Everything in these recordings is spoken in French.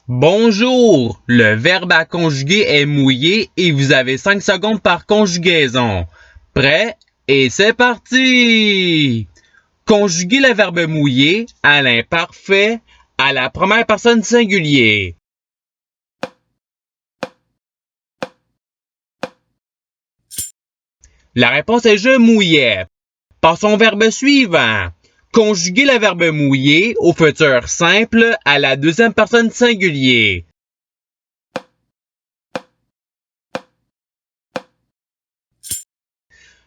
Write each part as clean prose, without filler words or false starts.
Bonjour! Le verbe à conjuguer est mouillé et vous avez 5 secondes par conjugaison. Prêt? Et c'est parti! Conjuguez le verbe mouillé à l'imparfait à la première personne singulier. La réponse est je mouillais. Passons au verbe suivant. Conjuguez le verbe mouillé au futur simple à la deuxième personne singulier.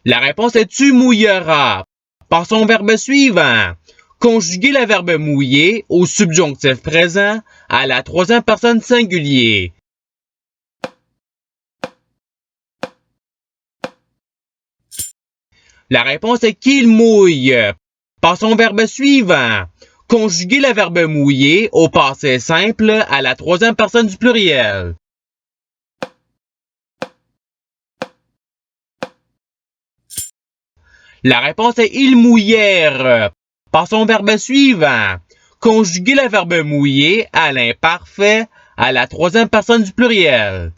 La réponse est tu mouilleras. Passons au verbe suivant. Conjuguez le verbe mouiller au subjonctif présent à la troisième personne singulier. La réponse est qu'il mouille. Passons au verbe suivant. Conjuguez le verbe mouiller au passé simple à la troisième personne du pluriel. La réponse est ils mouillèrent. Passons au verbe suivant. Conjuguez le verbe mouiller à l'imparfait à la troisième personne du pluriel.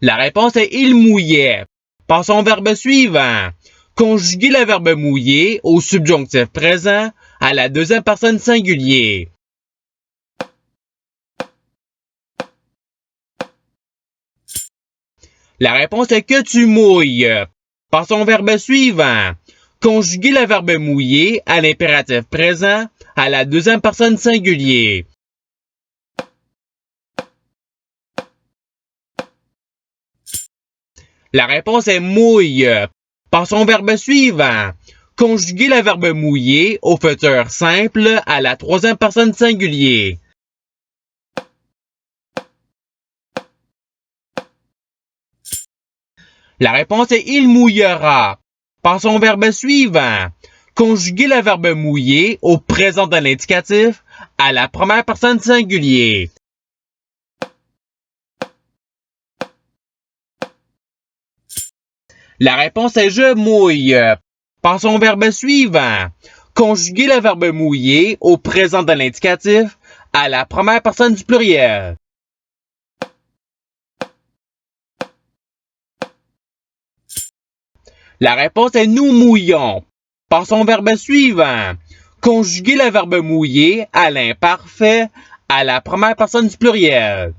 La réponse est il mouillait. Passons au verbe suivant. Conjuguez le verbe mouiller au subjonctif présent à la deuxième personne singulier. La réponse est que tu mouilles. Passons au verbe suivant. Conjuguez le verbe mouiller à l'impératif présent à la deuxième personne singulier. La réponse est mouille. Passons au verbe suivant. Conjuguez le verbe mouiller au futur simple à la troisième personne singulier. La réponse est il mouillera. Passons au verbe suivant. Conjuguez le verbe mouiller au présent de l'indicatif à la première personne singulier. La réponse est je mouille. Passons au verbe suivant. Conjuguez le verbe mouiller au présent de l'indicatif à la première personne du pluriel. La réponse est nous mouillons. Passons au verbe suivant. Conjuguez le verbe mouiller à l'imparfait à la première personne du pluriel.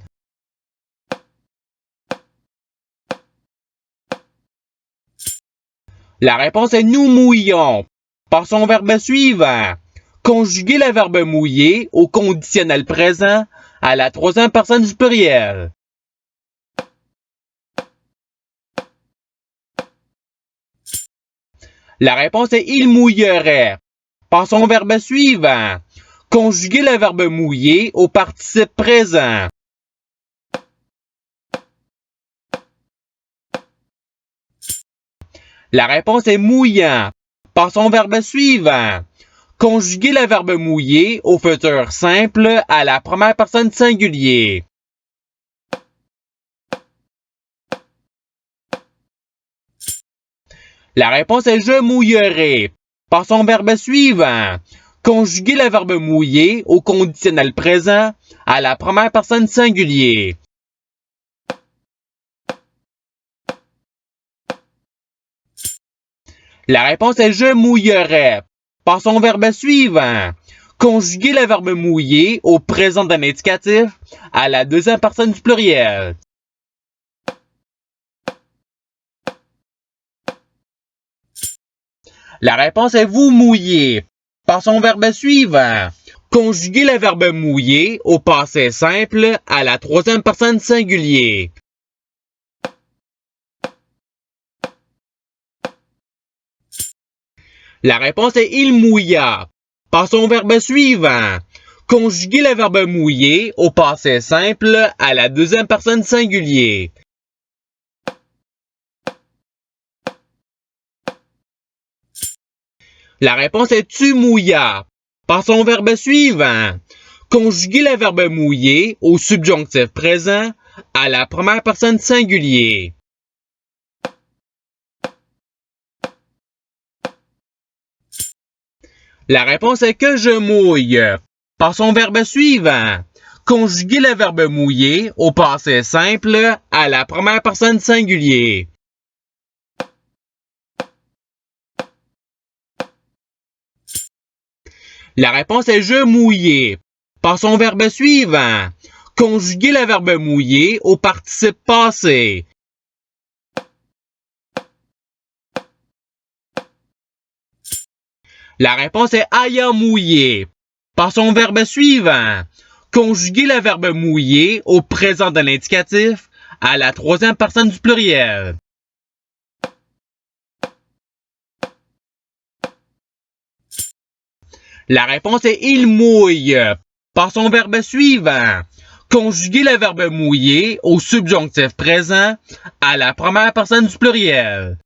La réponse est nous mouillons. Passons au verbe suivant. Conjuguez le verbe mouiller au conditionnel présent à la troisième personne du pluriel. La réponse est il mouillerait. Passons au verbe suivant. Conjuguez le verbe mouiller au participe présent. La réponse est mouillant. Passons au verbe suivant. Conjuguez le verbe mouiller au futur simple à la première personne singulier. La réponse est je mouillerai. Passons au verbe suivant. Conjuguez le verbe mouiller au conditionnel présent à la première personne singulier. La réponse est je mouillerai. Passons au verbe suivant. Conjuguez le verbe mouiller au présent d'un indicatif à la deuxième personne du pluriel. La réponse est vous mouillez. Passons au verbe suivant. Conjuguez le verbe mouiller au passé simple à la troisième personne singulier. La réponse est il mouilla. Passons au verbe suivant. Conjuguez le verbe mouiller au passé simple à la deuxième personne singulier. La réponse est tu mouillas. Passons au verbe suivant. Conjuguez le verbe mouiller au subjonctif présent à la première personne singulier. La réponse est que je mouille. Par son verbe suivant. Conjuguer le verbe mouiller au passé simple à la première personne singulier. La réponse est je mouiller. Par son verbe suivant. Conjuguer le verbe mouiller au participe passé. La réponse est ayant mouillé. Par son verbe suivant. Conjuguer le verbe mouiller au présent de l'indicatif à la troisième personne du pluriel. La réponse est il mouille. Par son verbe suivant. Conjuguer le verbe mouiller au subjonctif présent à la première personne du pluriel.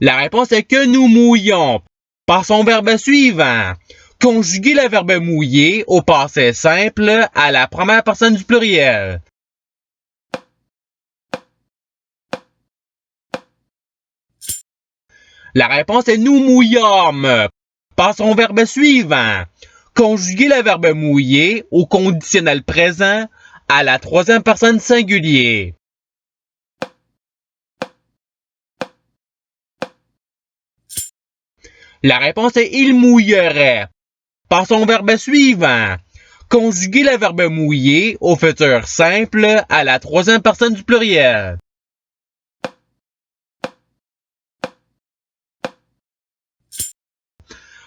La réponse est que nous mouillons. Par son verbe suivant. Conjuguer le verbe mouiller au passé simple à la première personne du pluriel. La réponse est nous mouillâmes. Par son verbe suivant. Conjuguer le verbe mouiller au conditionnel présent à la troisième personne singulier. La réponse est il mouillerait. Par son verbe suivant. Conjuguer le verbe mouiller au futur simple à la troisième personne du pluriel.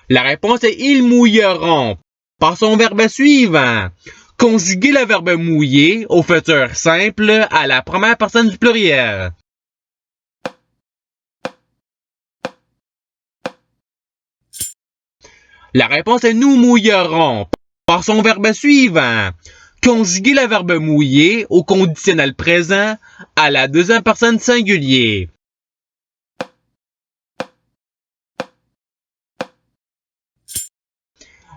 La réponse est ils mouilleront. Par son verbe suivant. Conjuguer le verbe mouiller au futur simple à la première personne du pluriel. La réponse est nous mouillerons. Par son verbe suivant. Conjuguer le verbe mouiller au conditionnel présent à la deuxième personne singulier.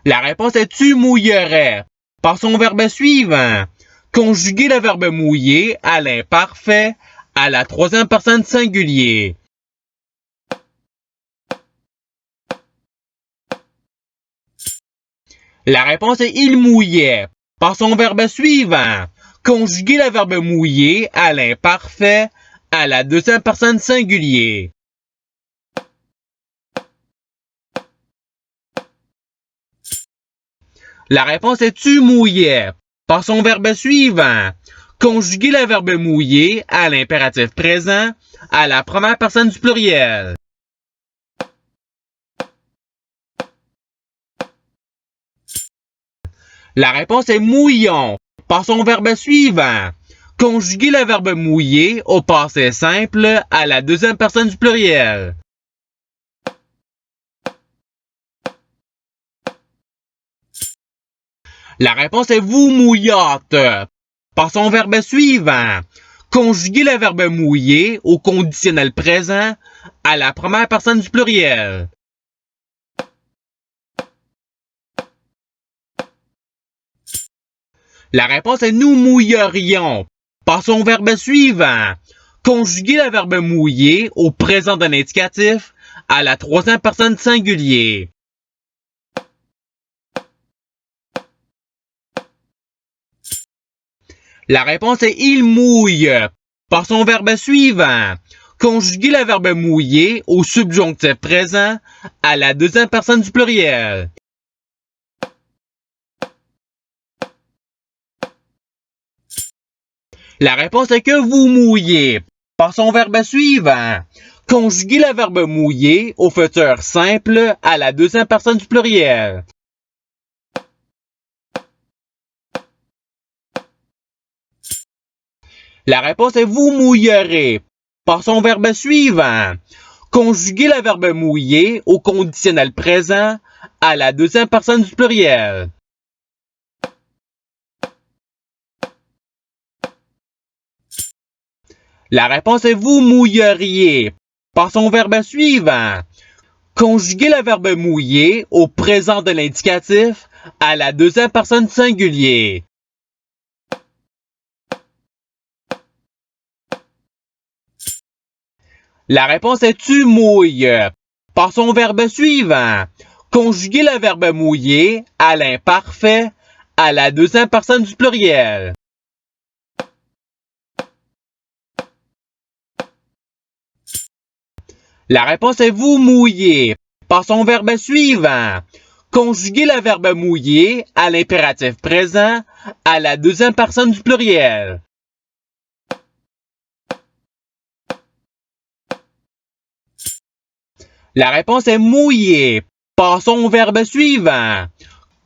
La réponse est tu mouillerais. Par son verbe suivant. Conjuguer le verbe mouiller à l'imparfait à la troisième personne singulier. La réponse est il mouillait. Par son verbe suivant. Conjuguer le verbe mouiller à l'imparfait à la deuxième personne singulier. La réponse est tu mouillais. Par son verbe suivant. Conjuguer le verbe mouiller à l'impératif présent à la première personne du pluriel. La réponse est mouillons. Par son verbe suivant. Conjuguer le verbe mouiller au passé simple à la deuxième personne du pluriel. La réponse est vous mouillotte. Par son verbe suivant. Conjuguer le verbe mouiller au conditionnel présent à la première personne du pluriel. La réponse est nous mouillerions. Par son verbe suivant. Conjuguer le verbe mouiller au présent d'un indicatif à la troisième personne singulier. La réponse est il mouille. Par son verbe suivant. Conjuguer le verbe mouiller au subjonctif présent à la deuxième personne du pluriel. La réponse est que vous mouillez. Par son verbe suivant. Conjuguer le verbe mouiller au futur simple à la deuxième personne du pluriel. La réponse est vous mouillerez. Par son verbe suivant. Conjuguer le verbe mouiller au conditionnel présent à la deuxième personne du pluriel. La réponse est vous mouilleriez. Par son verbe suivant. Conjuguer le verbe mouiller au présent de l'indicatif à la deuxième personne singulier. La réponse est tu mouilles. Passons au verbe suivant. Conjuguer le verbe mouiller à l'imparfait à la deuxième personne du pluriel. La réponse est vous mouillez. Passons au verbe suivant. Conjuguer le verbe mouiller à l'impératif présent à la deuxième personne du pluriel. La réponse est mouiller. Passons au verbe suivant.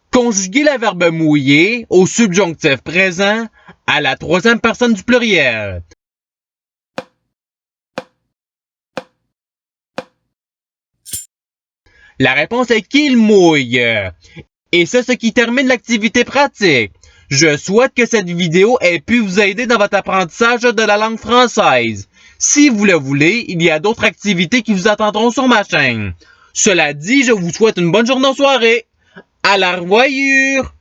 Conjuguer le verbe mouiller au subjonctif présent à la troisième personne du pluriel. La réponse est qu'il mouille. Et c'est ce qui termine l'activité pratique. Je souhaite que cette vidéo ait pu vous aider dans votre apprentissage de la langue française. Si vous le voulez, il y a d'autres activités qui vous attendront sur ma chaîne. Cela dit, je vous souhaite une bonne journée en soirée. À la revoyure!